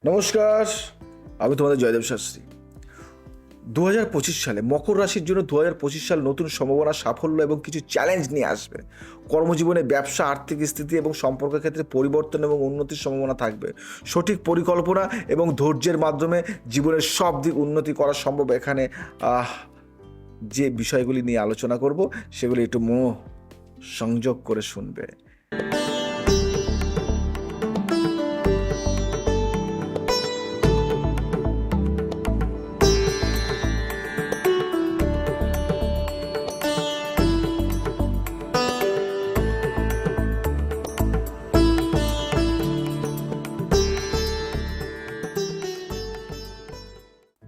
নমস্কার, আমি তোমাদের জয়দেব শাস্ত্রী। 2025 সালে মকর রাশির জন্য 2025 সাল নতুন সম্ভাবনা, সাফল্য এবং কিছু চ্যালেঞ্জ নিয়ে আসবে। কর্মজীবনে, ব্যবসা, আর্থিক স্থিতি এবং সম্পর্কের ক্ষেত্রে পরিবর্তন এবং উন্নতির সম্ভাবনা থাকবে। সঠিক পরিকল্পনা এবং ধৈর্যের মাধ্যমে জীবনের সব দিক উন্নতি করা সম্ভব। এখানে যে বিষয়গুলি নিয়ে আলোচনা করব সেগুলি একটু সংযোগ করে শুনবে।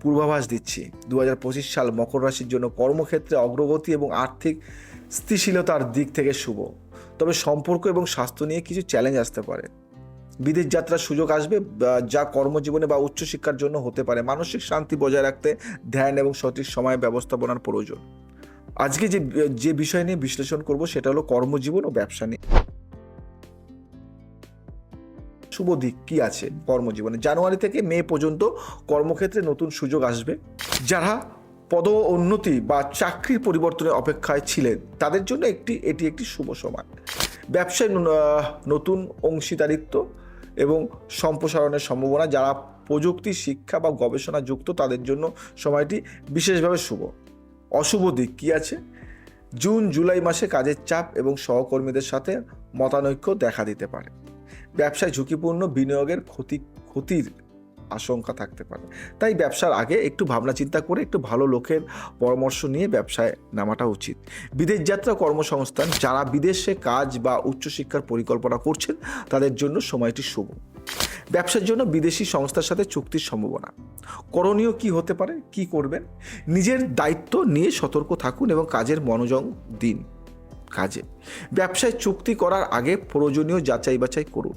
পূর্বাভাস দিচ্ছি, 2025 সাল মকর রাশির জন্য কর্মক্ষেত্রে অগ্রগতি এবং আর্থিক স্থিতিশীলতার দিক থেকে শুভ। তবে সম্পর্ক এবং স্বাস্থ্য নিয়ে কিছু চ্যালেঞ্জ আসতে পারে। বিদেশ যাত্রার সুযোগ আসবে, যা কর্মজীবনে বা উচ্চশিক্ষার জন্য হতে পারে। মানসিক শান্তি বজায় রাখতে ধ্যান এবং সঠিক সময় ব্যবস্থাপনার প্রয়োজন। আজকে যে বিষয় নিয়ে বিশ্লেষণ করব সেটা হলো কর্মজীবন ও ব্যবসা নিয়ে। শুভ দিক কি আছে কর্মজীবনে? জানুয়ারি থেকে মে পর্যন্ত কর্মক্ষেত্রে নতুন সুযোগ আসবে। যারা পদোন্নতি বা চাকরির পরিবর্তনের অপেক্ষায় ছিলেন তাদের জন্য এটি একটি শুভ সময়। ব্যবসায় নতুন অংশীদারিত্ব এবং সম্প্রসারণের সম্ভাবনা। যারা প্রযুক্তি, শিক্ষা বা গবেষণা যুক্ত তাদের জন্য সময়টি বিশেষভাবে শুভ। অশুভ দিক কি আছে? জুন জুলাই মাসে কাজের চাপ এবং সহকর্মীদের সাথে মতানৈক্য দেখা দিতে পারে। ব্যবসায় ঝুঁকিপূর্ণ বিনিয়োগের ক্ষতির আশঙ্কা থাকতে পারে। তাই ব্যবসার আগে একটু ভাবনা চিন্তা করে একটু ভালো লোকের পরামর্শ নিয়ে ব্যবসায় নামাটা উচিত। বিদেশ যাত্রা, কর্মসংস্থান, যারা বিদেশে কাজ বা উচ্চশিক্ষার পরিকল্পনা করছেন তাদের জন্য সময়টি শুভ। ব্যবসার জন্য বিদেশি সংস্থার সাথে চুক্তির সম্ভাবনা। করণীয় কি হতে পারে? কি করবেন? নিজের দায়িত্ব নিয়ে সতর্ক থাকুন এবং কাজের মনোযোগ দিন। ব্যবসায় চুক্তি করার আগে প্রয়োজনীয় যাচাই বাছাই করুন।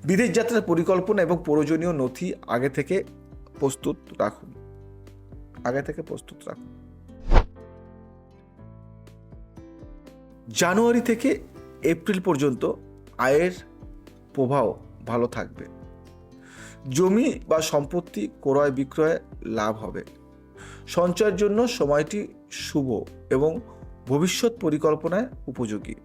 বিদেশ যাত্রার পরিকল্পনা এবং প্রয়োজনীয় নথি আগে থেকে প্রস্তুত রাখুন। জানুয়ারি থেকে এপ্রিল পর্যন্ত আয়ের প্রভাব ভালো থাকবে। জমি বা সম্পত্তি ক্রয় বিক্রয়ে লাভ হবে। সঞ্চয়ের জন্য সময়টি শুভ এবং ভবিষ্যৎ পরিকল্পনায় উপযোগী।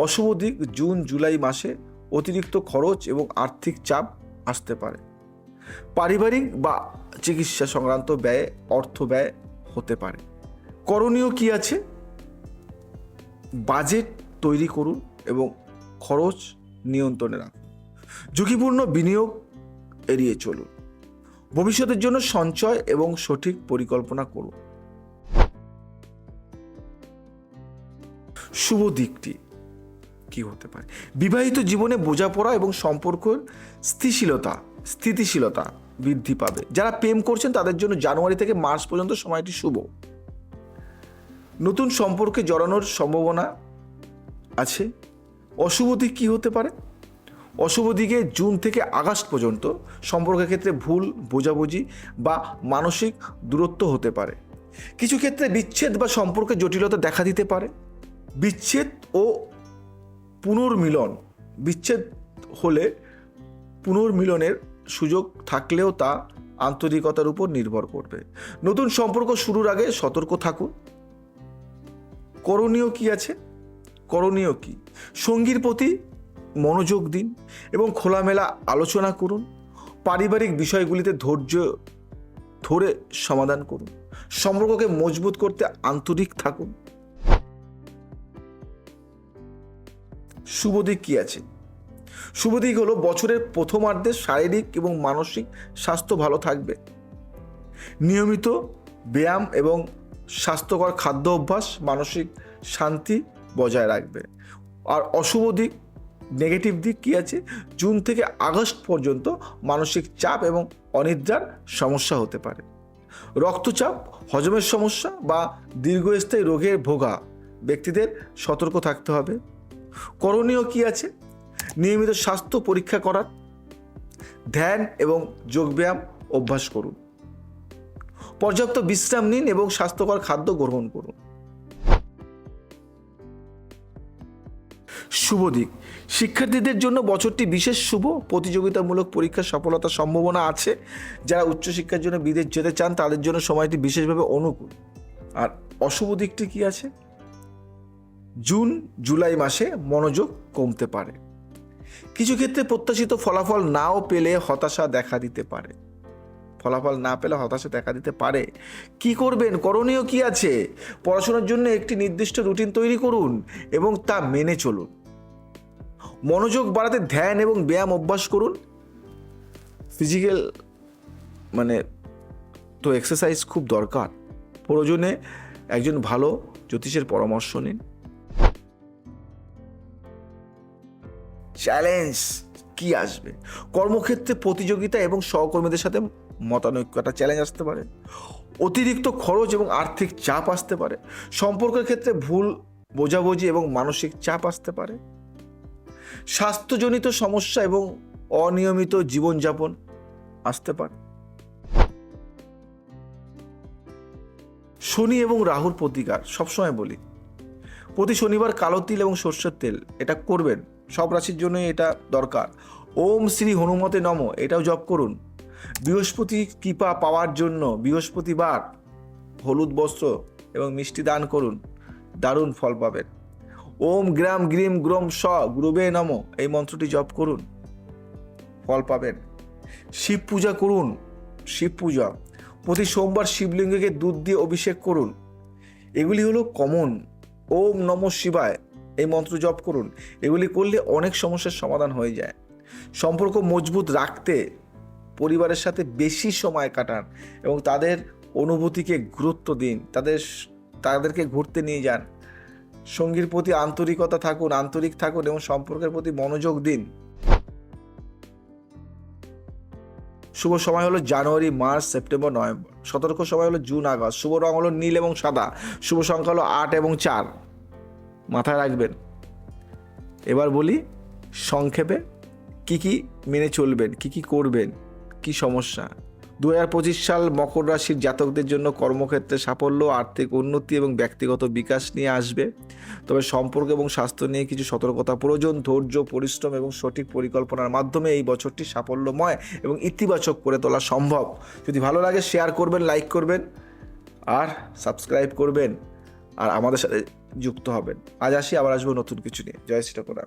অশুভ দিক, জুন জুলাই মাসে অতিরিক্ত খরচ এবং আর্থিক চাপ আসতে পারে। পারিবারিক বা চিকিৎসা সংক্রান্ত অর্থ ব্যয় হতে পারে। করণীয় কি আছে? বাজেট তৈরি করুন এবং খরচ নিয়ন্ত্রণে রাখুন। ঝুঁকিপূর্ণ বিনিয়োগ এড়িয়ে চলুন। ভবিষ্যতের জন্য সঞ্চয় এবং সঠিক পরিকল্পনা করুন। শুভ দিকটি কি হতে পারে? বিবাহিত জীবনে বোঝাপড়া এবং সম্পর্কের স্থিতিশীলতা বৃদ্ধি পাবে। যারা প্রেম করছেন তাদের জন্য জানুয়ারি থেকে মার্চ পর্যন্ত সময়টি শুভ। নতুন সম্পর্কে জড়ানোর সম্ভাবনা আছে। অশুভ দিক কি হতে পারে? অশুভ দিকে জুন থেকে আগস্ট পর্যন্ত সম্পর্কের ক্ষেত্রে ভুল বোঝাবুঝি বা মানসিক দূরত্ব হতে পারে। কিছু ক্ষেত্রে বিচ্ছেদ বা সম্পর্কে জটিলতা দেখা দিতে পারে। বিচ্ছেদ হলে পুনর্মিলনের সুযোগ থাকলেও তা আন্তরিকতার উপর নির্ভর করবে। নতুন সম্পর্ক শুরুর আগে সতর্ক থাকুন। করণীয় কি আছে? সঙ্গীর প্রতি মনোযোগ দিন এবং খোলামেলা আলোচনা করুন। পারিবারিক বিষয়গুলিতে ধৈর্য ধরে সমাধান করুন। সম্পর্ককে মজবুত করতে আন্তরিক থাকুন। শুভ দিক কি আছে? শুভ দিক হলো বছরের প্রথমার্ধে শারীরিক এবং মানসিক স্বাস্থ্য ভালো থাকবে। নিয়মিত ব্যায়াম এবং স্বাস্থ্যকর খাদ্য অভ্যাস মানসিক শান্তি বজায় রাখবে। আর অশুভ দিক, নেগেটিভ দিক কি আছে? জুন থেকে আগস্ট পর্যন্ত মানসিক চাপ এবং অনিদ্রার সমস্যা হতে পারে। রক্তচাপ, হজমের সমস্যা বা দীর্ঘস্থায়ী রোগে ভোগা ব্যক্তিদের সতর্ক থাকতে হবে। করণীয় কি আছে? নিয়মিত স্বাস্থ্য পরীক্ষা করার, ধ্যান এবং যোগব্যায়াম অভ্যাস করুন। পর্যাপ্ত বিশ্রাম নিন এবং স্বাস্থ্যকর খাদ্য গ্রহণ করুন। শুভ দিক, শিক্ষার্থীদের জন্য বছরটি বিশেষ শুভ। প্রতিযোগিতামূলক পরীক্ষার সফলতার সম্ভাবনা আছে। যারা উচ্চশিক্ষার জন্য বিদেশ যেতে চান তাদের জন্য সময়টি বিশেষভাবে অনুকূল। আর অশুভ দিকটি কি আছে? জুন জুলাই মাসে মনোযোগ কমতে পারে। কিছু ক্ষেত্রে প্রত্যাশিত ফলাফল নাও পেলে হতাশা দেখা দিতে পারে। কি করবেন? করণীয় কি আছে? পড়াশোনার জন্য একটি নির্দিষ্ট রুটিন তৈরি করুন এবং তা মেনে চলুন। মনোযোগ বাড়াতে ধ্যান এবং ব্যায়াম অভ্যাস করুন। ফিজিক্যাল তো এক্সারসাইজ খুব দরকার। প্রয়োজনে একজন ভালো জ্যোতিষের পরামর্শ নিন। চ্যালেঞ্জ কি আসবে? কর্মক্ষেত্রে প্রতিযোগিতা এবং সহকর্মীদের সাথে মতানৈক্যতা চ্যালেঞ্জ আসতে পারে। অতিরিক্ত খরচ এবং আর্থিক চাপ আসতে পারে। সম্পর্কের ক্ষেত্রে ভুল বোঝাবুঝি এবং মানসিক চাপ আসতে পারে। স্বাস্থ্যজনিত সমস্যা এবং অনিয়মিত জীবনযাপন আসতে পারে। শনি এবং রাহুর প্রতিকার সবসময় বলি, প্রতি শনিবার কালো তিল এবং সর্ষের তেল এটা করবেন। সব রাশির জন্য এটা দরকার। ওম শ্রী হনুমতে নম এটাও জপ করুন। বৃহস্পতি কৃপা পাওয়ার জন্য বৃহস্পতিবার হলুদ বস্ত্র এবং মিষ্টি দান করুন, দারুণ ফল পাবেন। ওম গ্রাম গ্রিম গ্রোম স গুরুবে নম এই মন্ত্রটি জপ করুন, ফল পাবেন। শিব পূজা করুন। প্রতি সোমবার শিবলিঙ্গকে দুধ দিয়ে অভিষেক করুন। এগুলি হলো কমন। ওম নম শিবায় এই মন্ত্র জপ করুন। এগুলি করলে অনেক সমস্যার সমাধান হয়ে যায়। সম্পর্ক মজবুত রাখতে পরিবারের সাথে বেশি সময় কাটান এবং তাদের অনুভূতিকে গুরুত্ব দিন। তাদেরকে ঘুরতে নিয়ে যান। সঙ্গীর প্রতি আন্তরিক থাকুন এবং সম্পর্কের প্রতি মনোযোগ দিন। শুভ সময় হলো জানুয়ারি, মার্চ, সেপ্টেম্বর, নভেম্বর। সতর্ক সময় হলো জুন, আগস্ট। শুভ রং হলো নীল এবং সাদা। শুভ সংখ্যা হলো 8 এবং 4। মাথায় রাখবেন। এবার বলি সংক্ষেপে কি মেনে চলবেন, কি করবেন, কি সমস্যা। 2025 সাল মকর রাশির জাতকদের জন্য কর্মক্ষেত্রে সাফল্য, আর্থিক উন্নতি এবং ব্যক্তিগত বিকাশ নিয়ে আসবে। তবে সম্পর্ক এবং স্বাস্থ্য নিয়ে কিছু সতর্কতা প্রয়োজন। ধৈর্য, পরিশ্রম এবং সঠিক পরিকল্পনার মাধ্যমে এই বছরটি সাফল্যময় এবং ইতিবাচক করে তোলা সম্ভব। যদি ভালো লাগে শেয়ার করবেন, লাইক করবেন আর সাবস্ক্রাইব করবেন আর আমাদের সাথে যুক্ত হবেন। আজ আসি, আবার আসবো নতুন কিছু নিয়ে। জয় শ্রী ঠাকুর।